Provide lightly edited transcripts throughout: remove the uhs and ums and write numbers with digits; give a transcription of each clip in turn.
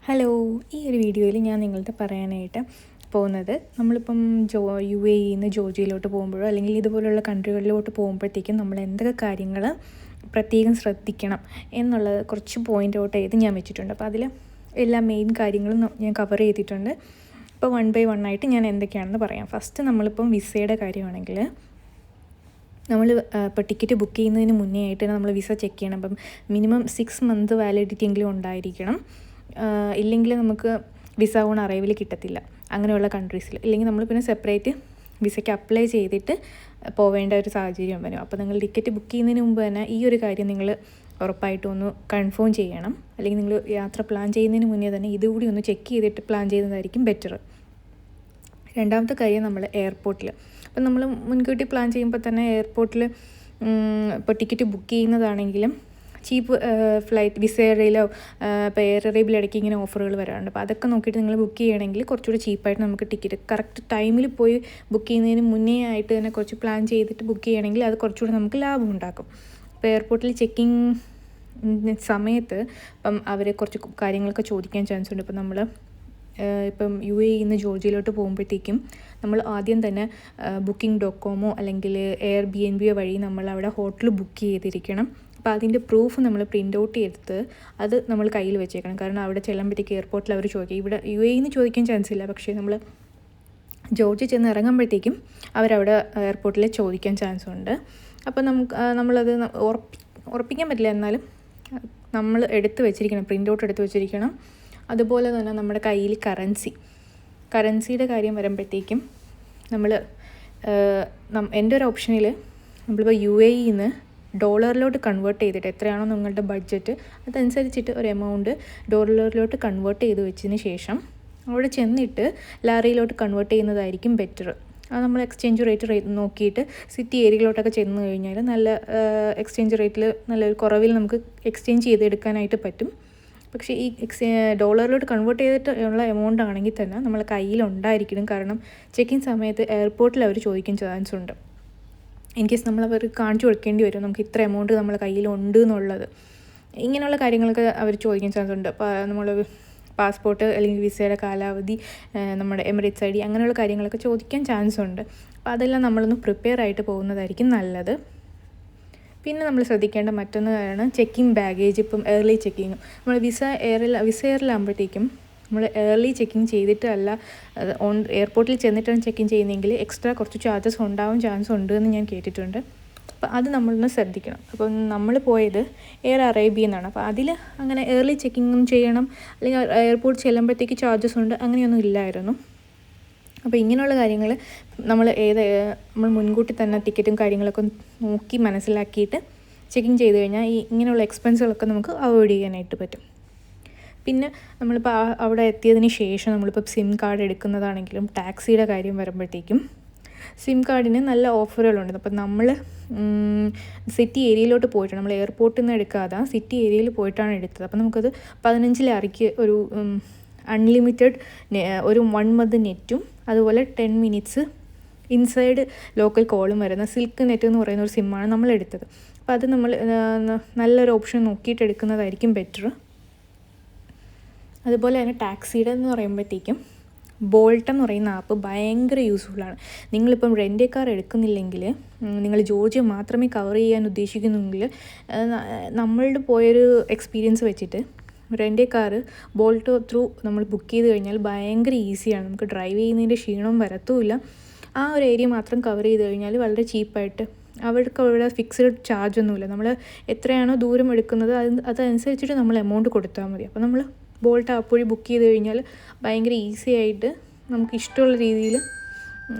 Hello, ഈ ഒരു വീഡിയോയിൽ ഞാൻ നിങ്ങളുടെ പറയാനായിട്ട് പോകുന്നത് നമ്മളിപ്പം UAE ജോർജിയയിലോട്ട് പോകുമ്പോഴോ അല്ലെങ്കിൽ ഇതുപോലുള്ള കൺട്രികളിലോട്ട് പോകുമ്പോഴത്തേക്കും നമ്മൾ എന്തൊക്കെ കാര്യങ്ങൾ പ്രത്യേകം ശ്രദ്ധിക്കണം എന്നുള്ളത് കുറച്ച് പോയിൻ്റ് ഔട്ട് ചെയ്ത് ഞാൻ വെച്ചിട്ടുണ്ട്. അപ്പോൾ അതിൽ എല്ലാ മെയിൻ കാര്യങ്ങളും ഞാൻ കവർ ചെയ്തിട്ടുണ്ട്. അപ്പോൾ 1 by 1 ആയിട്ട് ഞാൻ എന്തൊക്കെയാണെന്ന് പറയാം. ഫസ്റ്റ് നമ്മളിപ്പം വിസയുടെ കാര്യമാണെങ്കിൽ നമ്മൾ ഇപ്പോൾ ടിക്കറ്റ് ബുക്ക് ചെയ്യുന്നതിന് മുന്നേ ആയിട്ട് നമ്മൾ വിസ ചെക്ക് ചെയ്യണം. അപ്പം മിനിമം 6 month വാലിഡിറ്റി എങ്കിലും ഉണ്ടായിരിക്കണം. ഇല്ലെങ്കിൽ നമുക്ക് വിസ ഓൺ അറൈവൽ കിട്ടത്തില്ല അങ്ങനെയുള്ള കൺട്രീസിൽ. ഇല്ലെങ്കിൽ നമ്മൾ പിന്നെ സെപ്പറേറ്റ് വിസയ്ക്ക് അപ്ലൈ ചെയ്തിട്ട് പോവേണ്ട ഒരു സാഹചര്യം വരും. അപ്പോൾ നിങ്ങൾ ടിക്കറ്റ് ബുക്ക് ചെയ്യുന്നതിന് മുമ്പ് തന്നെ ഈ ഒരു കാര്യം നിങ്ങൾ ഉറപ്പായിട്ടും ഒന്ന് കൺഫേം ചെയ്യണം. അല്ലെങ്കിൽ നിങ്ങൾ യാത്ര പ്ലാൻ ചെയ്യുന്നതിന് മുന്നേ തന്നെ ഇതുകൂടി ഒന്ന് ചെക്ക് ചെയ്തിട്ട് പ്ലാൻ ചെയ്യുന്നതായിരിക്കും ബെറ്റർ. രണ്ടാമത്തെ കാര്യം നമ്മൾ എയർപോർട്ടിൽ, അപ്പം നമ്മൾ മുൻകൂട്ടി പ്ലാൻ ചെയ്യുമ്പോൾ തന്നെ എയർപോർട്ടിൽ ഇപ്പോൾ ടിക്കറ്റ് ബുക്ക് ചെയ്യുന്നതാണെങ്കിലും ചീപ്പ് ഫ്ലൈറ്റ് വിസ എയറിലോ ഇപ്പോൾ എയർ അറേബ്യയിൽ ഇടയ്ക്ക് ഇങ്ങനെ ഓഫറുകൾ വരാറുണ്ട്. അപ്പോൾ അതൊക്കെ നോക്കിയിട്ട് നിങ്ങൾ ബുക്ക് ചെയ്യുകയാണെങ്കിൽ കുറച്ചുകൂടി ചീപ്പായിട്ട് നമുക്ക് ടിക്കറ്റ് കറക്റ്റ് ടൈമിൽ പോയി ബുക്ക് ചെയ്യുന്നതിന് മുന്നേ ആയിട്ട് തന്നെ കുറച്ച് പ്ലാൻ ചെയ്തിട്ട് ബുക്ക് ചെയ്യുകയാണെങ്കിൽ അത് കുറച്ചുകൂടി നമുക്ക് ലാഭം ഉണ്ടാക്കും. ഇപ്പോൾ എയർപോർട്ടിൽ ചെക്കിങ് സമയത്ത് ഇപ്പം അവർ കുറച്ച് കാര്യങ്ങളൊക്കെ ചോദിക്കാൻ ചാൻസ് ഉണ്ട്. ഇപ്പം നമ്മൾ ഇപ്പം UAE ജോർജിയയിലോട്ട് പോകുമ്പോഴത്തേക്കും നമ്മൾ ആദ്യം തന്നെ Booking.com അല്ലെങ്കിൽ Airbnb വഴി നമ്മൾ അവിടെ ഹോട്ടൽ ബുക്ക് ചെയ്തിരിക്കണം. അപ്പോൾ അതിൻ്റെ പ്രൂഫ് നമ്മൾ പ്രിൻ്റ് ഔട്ട് എടുത്ത് അത് നമ്മൾ കയ്യിൽ വെച്ചേക്കണം. കാരണം അവിടെ ചെല്ലുമ്പോഴത്തേക്ക് എയർപോർട്ടിൽ അവർ ചോദിക്കും. ഇവിടെ UAE ചോദിക്കാൻ ചാൻസ് ഇല്ല, പക്ഷേ നമ്മൾ ജോർജിയ ചെന്ന് ഇറങ്ങുമ്പോഴത്തേക്കും അവരവിടെ എയർപോർട്ടിൽ ചോദിക്കാൻ ചാൻസ് ഉണ്ട്. അപ്പോൾ നമ്മളത് ഉറപ്പിക്കാൻ പറ്റില്ല, എന്നാലും നമ്മൾ എടുത്ത് വെച്ചിരിക്കണം, പ്രിൻ്റ് ഔട്ട് എടുത്ത് വെച്ചിരിക്കണം. അതുപോലെ തന്നെ നമ്മുടെ കയ്യിൽ കറൻസിയുടെ കാര്യം വരുമ്പോഴത്തേക്കും നമ്മൾ എൻ്റെ ഒരു ഓപ്ഷനിൽ നമ്മളിപ്പോൾ UAE ഡോളറിലോട്ട് കൺവേർട്ട് ചെയ്തിട്ട് എത്രയാണോ നിങ്ങളുടെ ബഡ്ജറ്റ് അതനുസരിച്ചിട്ട് ഒരു എമൗണ്ട് ഡോളറിലോട്ട് കൺവേർട്ട് ചെയ്ത് വെച്ചതിന് ശേഷം അവിടെ ചെന്നിട്ട് ലാറിയിലോട്ട് കൺവേർട്ട് ചെയ്യുന്നതായിരിക്കും ബെറ്റർ. അത് നമ്മൾ എക്സ്ചേഞ്ച് റേറ്റ് നോക്കിയിട്ട് സിറ്റി ഏരിയയിലോട്ടൊക്കെ ചെന്ന് കഴിഞ്ഞാൽ നല്ല എക്സ്ചേഞ്ച് റേറ്റിൽ നല്ലൊരു കുറവിൽ നമുക്ക് എക്സ്ചേഞ്ച് ചെയ്തെടുക്കാനായിട്ട് പറ്റും. പക്ഷേ ഈ ഡോളറിലോട്ട് കൺവേർട്ട് ചെയ്തിട്ട് ഉള്ള എമൗണ്ട് ആണെങ്കിൽ തന്നെ നമ്മൾ കയ്യിലുണ്ടായിരിക്കണം. കാരണം ചെക്കിങ് സമയത്ത് എയർപോർട്ടിൽ അവർ ചോദിക്കാൻ ചാൻസ് ഉണ്ട്. ഇൻ കേസ് നമ്മൾ അവർ കാണിച്ചു കൊടുക്കേണ്ടി വരും നമുക്ക് ഇത്ര എമൗണ്ട് നമ്മളെ കയ്യിലുണ്ട് എന്നുള്ളത്. ഇങ്ങനെയുള്ള കാര്യങ്ങളൊക്കെ അവർ ചോദിക്കാൻ ചാൻസ് ഉണ്ട്. അപ്പോൾ നമ്മൾ പാസ്പോർട്ട് അല്ലെങ്കിൽ വിസയുടെ കാലാവധി, നമ്മുടെ എമിറേറ്റ്സ് ID അങ്ങനെയുള്ള കാര്യങ്ങളൊക്കെ ചോദിക്കാൻ ചാൻസ് ഉണ്ട്. അപ്പോൾ അതെല്ലാം നമ്മളൊന്ന് പ്രിപ്പയർ ആയിട്ട് പോകുന്നതായിരിക്കും നല്ലത്. പിന്നെ നമ്മൾ ശ്രദ്ധിക്കേണ്ട മറ്റൊന്നാണ് ചെക്കിങ് ബാഗേജ്. ഇപ്പം ഏർലി ചെക്കിങ് നമ്മൾ വിസ എയറിലാകുമ്പോഴത്തേക്കും നമ്മൾ ഏർലി ചെക്കിങ് ചെയ്തിട്ടല്ല എയർപോർട്ടിൽ ചെന്നിട്ടാണ് ചെക്കിങ് ചെയ്യുന്നതെങ്കിൽ എക്സ്ട്രാ കുറച്ച് ചാർജസ് ഉണ്ടാവാൻ ചാൻസ് ഉണ്ട് എന്ന് ഞാൻ കേട്ടിട്ടുണ്ട്. അപ്പോൾ അത് നമ്മളൊന്ന് ശ്രദ്ധിക്കണം. അപ്പം നമ്മൾ പോയത് എയർ അറേബ്യ എന്നാണ്. അപ്പോൾ അതിൽ അങ്ങനെ ഏർലി ചെക്കിങ്ങും ചെയ്യണം അല്ലെങ്കിൽ എയർപോർട്ട് ചെല്ലുമ്പോഴത്തേക്ക് ചാർജസ് ഉണ്ട് അങ്ങനെയൊന്നും ഇല്ലായിരുന്നു. അപ്പോൾ ഇങ്ങനെയുള്ള കാര്യങ്ങൾ നമ്മൾ മുൻകൂട്ടി തന്നെ ടിക്കറ്റും കാര്യങ്ങളൊക്കെ നോക്കി മനസ്സിലാക്കിയിട്ട് ചെക്കിങ് ചെയ്ത് കഴിഞ്ഞാൽ ഇങ്ങനെയുള്ള എക്സ്പെൻസുകളൊക്കെ നമുക്ക് അവോയ്ഡ് ചെയ്യാനായിട്ട് പറ്റും. പിന്നെ നമ്മളിപ്പോൾ അവിടെ എത്തിയതിന് ശേഷം നമ്മളിപ്പോൾ സിം കാർഡ് എടുക്കുന്നതാണെങ്കിലും ടാക്സിയുടെ കാര്യം വരുമ്പോഴത്തേക്കും സിം കാർഡിന് നല്ല ഓഫറുകളുണ്ട്. അപ്പം നമ്മൾ സിറ്റി ഏരിയയിലോട്ട് പോയിട്ടാണ്, നമ്മൾ എയർപോർട്ടിൽ നിന്ന് എടുക്കാതെ സിറ്റി ഏരിയയിൽ പോയിട്ടാണ് എടുത്തത്. അപ്പം നമുക്കത് 15 ലാറിക്ക് ഒരു അൺലിമിറ്റഡ് ഒരു 1 month നെറ്റും അതുപോലെ 10 minutes ഇൻസൈഡ് ലോക്കൽ കോളും വരുന്ന സിൽക്ക് നെറ്റ് എന്ന് പറയുന്ന ഒരു സിമ്മാണ് നമ്മൾ എടുത്തത്. അപ്പോൾ അത് നമ്മൾ നല്ലൊരു ഓപ്ഷൻ നോക്കിയിട്ട് എടുക്കുന്നതായിരിക്കും ബെറ്റർ. അതുപോലെ തന്നെ ടാക്സിയുടെ എന്ന് പറയുമ്പോഴത്തേക്കും ബോൾട്ട് എന്ന് പറയുന്ന ആപ്പ് ഭയങ്കര യൂസ്ഫുള്ളാണ്. നിങ്ങളിപ്പം റെൻ്റ് കാർ എടുക്കുന്നില്ലെങ്കിൽ, നിങ്ങൾ ജോർജിയ മാത്രമേ കവർ ചെയ്യാൻ ഉദ്ദേശിക്കുന്നെങ്കിൽ, നമ്മളുടെ പോയൊരു എക്സ്പീരിയൻസ് വെച്ചിട്ട് റെൻ്റ് കാർ ബോൾട്ട് ത്രൂ നമ്മൾ ബുക്ക് ചെയ്ത് കഴിഞ്ഞാൽ ഭയങ്കര ഈസിയാണ്. നമുക്ക് ഡ്രൈവ് ചെയ്യുന്നതിൻ്റെ ക്ഷീണവും വരത്തുമില്ല. ആ ഒരു ഏരിയ മാത്രം കവർ ചെയ്ത് കഴിഞ്ഞാൽ വളരെ ചീപ്പായിട്ട് അവിടെ ഫിക്സ്ഡ് ചാർജ് ഒന്നുമില്ല. നമ്മൾ എത്രയാണോ ദൂരം എടുക്കുന്നത് അതനുസരിച്ചിട്ട് നമ്മൾ എമൗണ്ട് കൊടുത്താൽ മതി. അപ്പോൾ നമ്മൾ ബോൾട്ട് ആപ്പ് വഴി ബുക്ക് ചെയ്ത് കഴിഞ്ഞാൽ ഭയങ്കര ഈസി ആയിട്ട് നമുക്ക് ഇഷ്ടമുള്ള രീതിയിൽ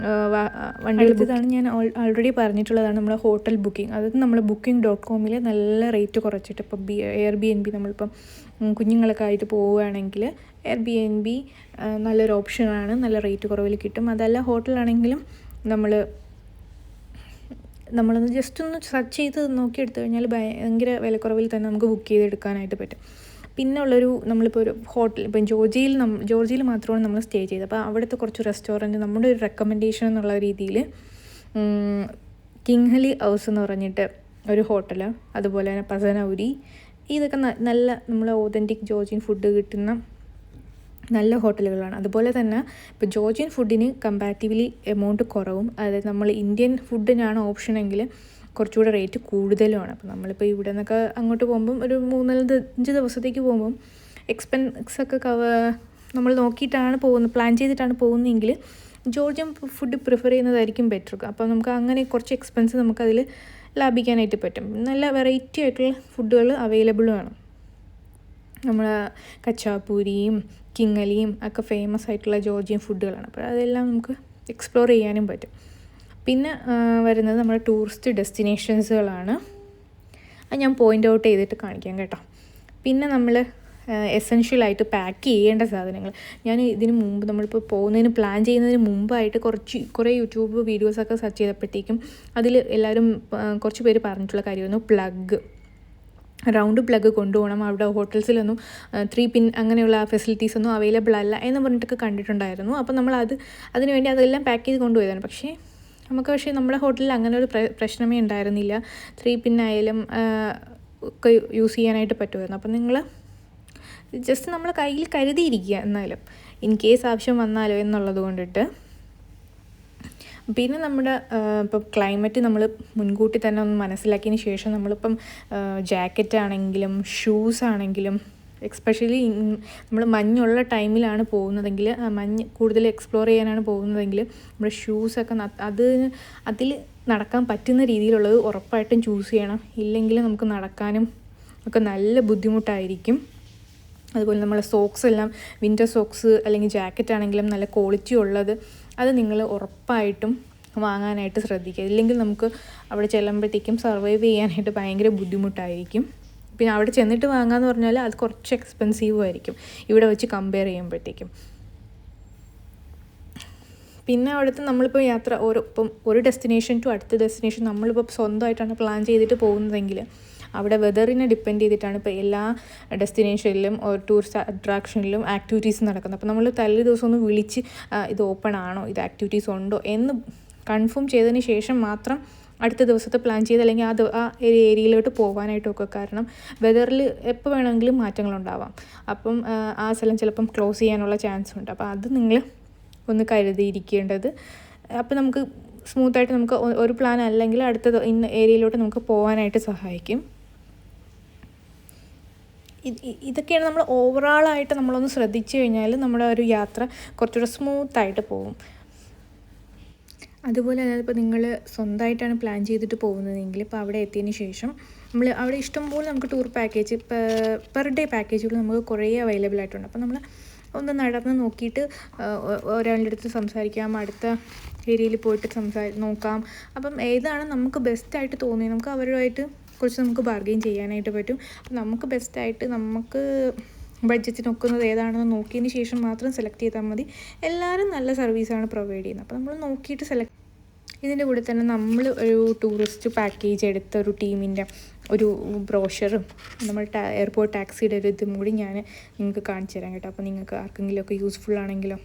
വണ്ടികൾ. ഇതാണ് ഞാൻ ഓൾറെഡി പറഞ്ഞിട്ടുള്ളതാണ് നമ്മളെ ഹോട്ടൽ ബുക്കിംഗ്. അതായത് നമ്മൾ Booking.com നല്ല റേറ്റ് കുറച്ചിട്ട് ഇപ്പം Airbnb നമ്മളിപ്പം കുഞ്ഞുങ്ങളൊക്കെ ആയിട്ട് പോവുകയാണെങ്കിൽ Airbnb നല്ലൊരു ഓപ്ഷനാണ്, നല്ല റേറ്റ് കുറവിൽ കിട്ടും. അതല്ല ഹോട്ടലാണെങ്കിലും നമ്മളൊന്ന് ജസ്റ്റ് ഒന്ന് സെർച്ച് ചെയ്ത് നോക്കിയെടുത്തു കഴിഞ്ഞാൽ ഭയങ്കര വിലക്കുറവിൽ തന്നെ നമുക്ക് ബുക്ക് ചെയ്തെടുക്കാനായിട്ട് പറ്റും. പിന്നെ ഉള്ളൊരു നമ്മളിപ്പോൾ ഒരു ഹോട്ടൽ ഇപ്പം ജോർജിയയിൽ മാത്രമാണ് നമ്മൾ സ്റ്റേ ചെയ്തത്. അപ്പോൾ അവിടുത്തെ കുറച്ച് റെസ്റ്റോറൻറ്റ് നമ്മുടെ ഒരു റെക്കമെൻഡേഷൻ എന്നുള്ള രീതിയിൽ കിങ്ഹലി ഹൗസ് എന്ന് പറഞ്ഞിട്ട് ഒരു ഹോട്ടൽ, അതുപോലെ തന്നെ പസനൗരി, ഇതൊക്കെ നല്ല നമ്മളെ ഓതൻറ്റിക് ജോർജിയൻ ഫുഡ് കിട്ടുന്ന നല്ല ഹോട്ടലുകളാണ്. അതുപോലെ തന്നെ ഇപ്പോൾ ജോർജിയൻ ഫുഡിന് കമ്പാരിറ്റീവ്ലി എമൗണ്ട് കുറവും, അതായത് നമ്മൾ ഇന്ത്യൻ ഫുഡിനാണ് ഓപ്ഷനെങ്കിൽ കുറച്ചുകൂടെ റേറ്റ് കൂടുതലുമാണ്. അപ്പോൾ നമ്മളിപ്പോൾ ഇവിടെ നിന്നൊക്കെ അങ്ങോട്ട് പോകുമ്പം ഒരു 3-5 ദിവസത്തേക്ക് പോകുമ്പം എക്സ്പെൻസൊക്കെ നമ്മൾ നോക്കിയിട്ടാണ് പോകുന്നത്, പ്ലാൻ ചെയ്തിട്ടാണ് പോകുന്നതെങ്കിൽ ജോർജിയൻ ഫുഡ് പ്രിഫർ ചെയ്യുന്നതായിരിക്കും ബെറ്റർ. അപ്പോൾ നമുക്ക് അങ്ങനെ കുറച്ച് എക്സ്പെൻസ് നമുക്കതിൽ ലാഭിക്കാനായിട്ട് പറ്റും. നല്ല വെറൈറ്റി ആയിട്ടുള്ള ഫുഡുകൾ അവൈലബിളുമാണ്. നമ്മൾ കച്ചാപ്പൂരിയും കിങ്ങലിയും ഒക്കെ ഫേമസ് ആയിട്ടുള്ള ജോർജിയൻ ഫുഡുകളാണ്. അപ്പോൾ അതെല്ലാം നമുക്ക് എക്സ്പ്ലോർ ചെയ്യാനും പറ്റും. പിന്നെ വരുന്നത് നമ്മുടെ ടൂറിസ്റ്റ് ഡെസ്റ്റിനേഷൻസുകളാണ്. അത് ഞാൻ പോയിൻ്റ് ഔട്ട് ചെയ്തിട്ട് കാണിക്കാം കേട്ടോ. പിന്നെ നമ്മൾ എസെൻഷ്യലായിട്ട് പാക്ക് ചെയ്യേണ്ട സാധനങ്ങൾ, ഞാൻ ഇതിന് മുമ്പ് നമ്മളിപ്പോൾ പോകുന്നതിന് പ്ലാൻ ചെയ്യുന്നതിന് മുമ്പായിട്ട് കുറേ യൂട്യൂബ് വീഡിയോസൊക്കെ സെർച്ച് ചെയ്തപ്പോഴത്തേക്കും അതിൽ എല്ലാവരും കുറച്ച് പേര് പറഞ്ഞിട്ടുള്ള കാര്യമായിരുന്നു പ്ലഗ്, റൗണ്ട് പ്ലഗ് കൊണ്ടുപോകണം. അവിടെ ഹോട്ടൽസിലൊന്നും 3 പിൻ അങ്ങനെയുള്ള ഫെസിലിറ്റീസൊന്നും അവൈലബിൾ അല്ല എന്ന് പറഞ്ഞിട്ടൊക്കെ കണ്ടിട്ടുണ്ടായിരുന്നു. അപ്പോൾ നമ്മൾ അതിന് വേണ്ടി അതെല്ലാം പാക്ക് ചെയ്ത് കൊണ്ടുപോയതാണ്. പക്ഷേ നമ്മുടെ ഹോട്ടലിൽ അങ്ങനെ ഒരു പ്രശ്നമേ ഉണ്ടായിരുന്നില്ല. 3 പിൻ ആയാലും ഒക്കെ യൂസ് ചെയ്യാനായിട്ട് പറ്റുമായിരുന്നു. അപ്പം നിങ്ങൾ ജസ്റ്റ് നമ്മളെ കയ്യിൽ കരുതിയിരിക്കുക, എന്നാലും ഇൻ കേസ് ആവശ്യം വന്നാലോ എന്നുള്ളത് കൊണ്ടിട്ട്. പിന്നെ നമ്മുടെ ഇപ്പം ക്ലൈമറ്റ് നമ്മൾ മുൻകൂട്ടി തന്നെ ഒന്ന് മനസ്സിലാക്കിയതിന് ശേഷം നമ്മളിപ്പം ജാക്കറ്റ് ആണെങ്കിലും ഷൂസ് ആണെങ്കിലും, എക്സ്പെഷ്യലി നമ്മൾ മഞ്ഞുള്ള ടൈമിലാണ് പോകുന്നതെങ്കിൽ, മഞ്ഞ് കൂടുതൽ എക്സ്പ്ലോർ ചെയ്യാനാണ് പോകുന്നതെങ്കിൽ നമ്മുടെ ഷൂസൊക്കെ അതിൽ നടക്കാൻ പറ്റുന്ന രീതിയിലുള്ളത് ഉറപ്പായിട്ടും ചൂസ് ചെയ്യണം. ഇല്ലെങ്കിൽ നമുക്ക് നടക്കാനും ഒക്കെ നല്ല ബുദ്ധിമുട്ടായിരിക്കും. അതുപോലെ നമ്മളെ സോക്സ് എല്ലാം വിൻ്റർ സോക്സ് അല്ലെങ്കിൽ ജാക്കറ്റ് ആണെങ്കിലും നല്ല ക്വാളിറ്റി ഉള്ളത് അത് നിങ്ങൾ ഉറപ്പായിട്ടും വാങ്ങാനായിട്ട് ശ്രദ്ധിക്കുക. ഇല്ലെങ്കിൽ നമുക്ക് അവിടെ ചെല്ലുമ്പോഴത്തേക്കും സർവൈവ് ചെയ്യാനായിട്ട് ഭയങ്കര ബുദ്ധിമുട്ടായിരിക്കും. പിന്നെ അവിടെ ചെന്നിട്ട് വാങ്ങാമെന്ന് പറഞ്ഞാൽ അത് കുറച്ച് എക്സ്പെൻസീവും ആയിരിക്കും ഇവിടെ വെച്ച് കമ്പയർ ചെയ്യുമ്പോഴത്തേക്കും. പിന്നെ അവിടുത്തെ നമ്മളിപ്പോൾ യാത്ര ഇപ്പം ഒരു ഡെസ്റ്റിനേഷൻ ടു അടുത്ത ഡെസ്റ്റിനേഷൻ നമ്മളിപ്പോൾ സ്വന്തമായിട്ടാണ് പ്ലാൻ ചെയ്തിട്ട് പോകുന്നതെങ്കിൽ അവിടെ വെതറിനെ ഡിപ്പെൻഡ് ചെയ്തിട്ടാണ് ഇപ്പോൾ എല്ലാ ഡെസ്റ്റിനേഷനിലും ടൂറിസ്റ്റ് അട്രാക്ഷനിലും ആക്ടിവിറ്റീസ് നടക്കുന്നത്. അപ്പോൾ നമ്മൾ തലേ ദിവസം ഒന്ന് വിളിച്ച് ഇത് ഓപ്പൺ ആണോ, ഇത് ആക്ടിവിറ്റീസ് ഉണ്ടോ എന്ന് കൺഫേം ചെയ്തതിന് ശേഷം മാത്രം അടുത്ത ദിവസത്തെ പ്ലാൻ ചെയ്ത് അല്ലെങ്കിൽ ആ ഏരിയയിലോട്ട് പോകാനായിട്ടൊക്കെ. കാരണം വെതറിൽ എപ്പോൾ വേണമെങ്കിലും മാറ്റങ്ങളുണ്ടാവാം. അപ്പം ആ സ്ഥലം ചിലപ്പം ക്ലോസ് ചെയ്യാനുള്ള ചാൻസ് ഉണ്ട്. അപ്പോൾ അത് നിങ്ങൾ ഒന്ന് കരുതിയിരിക്കേണ്ടത്. അപ്പോൾ നമുക്ക് സ്മൂത്തായിട്ട് നമുക്ക് ഒരു പ്ലാൻ അല്ലെങ്കിൽ അടുത്ത ഇന്ന ഏരിയയിലോട്ട് നമുക്ക് പോകാനായിട്ട് സഹായിക്കും. ഇതൊക്കെയാണ് നമ്മൾ ഓവറോളായിട്ട് നമ്മളൊന്ന് ശ്രദ്ധിച്ചു കഴിഞ്ഞാൽ നമ്മുടെ ഒരു യാത്ര കുറച്ചുകൂടെ സ്മൂത്തായിട്ട് പോകും. അതുപോലെ അതായത് ഇപ്പോൾ നിങ്ങൾ സ്വന്തമായിട്ടാണ് പ്ലാൻ ചെയ്തിട്ട് പോകുന്നതെങ്കിൽ ഇപ്പോൾ അവിടെ എത്തിയതിന് ശേഷം നമ്മൾ അവിടെ ഇഷ്ടംപോലെ നമുക്ക് ടൂർ പാക്കേജ് പെർ ഡേ പാക്കേജുകൾ നമുക്ക് കുറേ അവൈലബിൾ ആയിട്ടുണ്ട്. അപ്പോൾ നമ്മൾ ഒന്ന് നടന്ന് നോക്കിയിട്ട് ഒരാളുടെ അടുത്ത് സംസാരിക്കാം, അടുത്ത ഏരിയയിൽ പോയിട്ട് നോക്കാം. അപ്പം ഏതാണ് നമുക്ക് ബെസ്റ്റായിട്ട് തോന്നിയത് നമുക്ക് അവരുമായിട്ട് കുറച്ച് നമുക്ക് ബാർഗെയിൻ ചെയ്യാനായിട്ട് പറ്റും. അപ്പം നമുക്ക് ബെസ്റ്റായിട്ട് നമുക്ക് ബഡ്ജറ്റിന് ഒക്കുന്നത് ഏതാണെന്ന് നോക്കിയതിന് ശേഷം മാത്രം സെലക്ട് ചെയ്താൽ മതി. എല്ലാവരും നല്ല സർവീസാണ് പ്രൊവൈഡ് ചെയ്യുന്നത്. അപ്പോൾ നമ്മൾ നോക്കിയിട്ട് ഇതിൻ്റെ കൂടെ തന്നെ നമ്മൾ ഒരു ടൂറിസ്റ്റ് പാക്കേജ് എടുത്ത ഒരു ടീമിൻ്റെ ഒരു ബ്രോഷറും നമ്മൾ എയർപോർട്ട് ടാക്സിയുടെ ഒരു ഇതും കൂടി ഞാൻ നിങ്ങൾക്ക് കാണിച്ചു തരാം കേട്ടോ. അപ്പോൾ നിങ്ങൾക്ക് ആർക്കെങ്കിലുമൊക്കെ യൂസ്ഫുൾ ആണെങ്കിലോ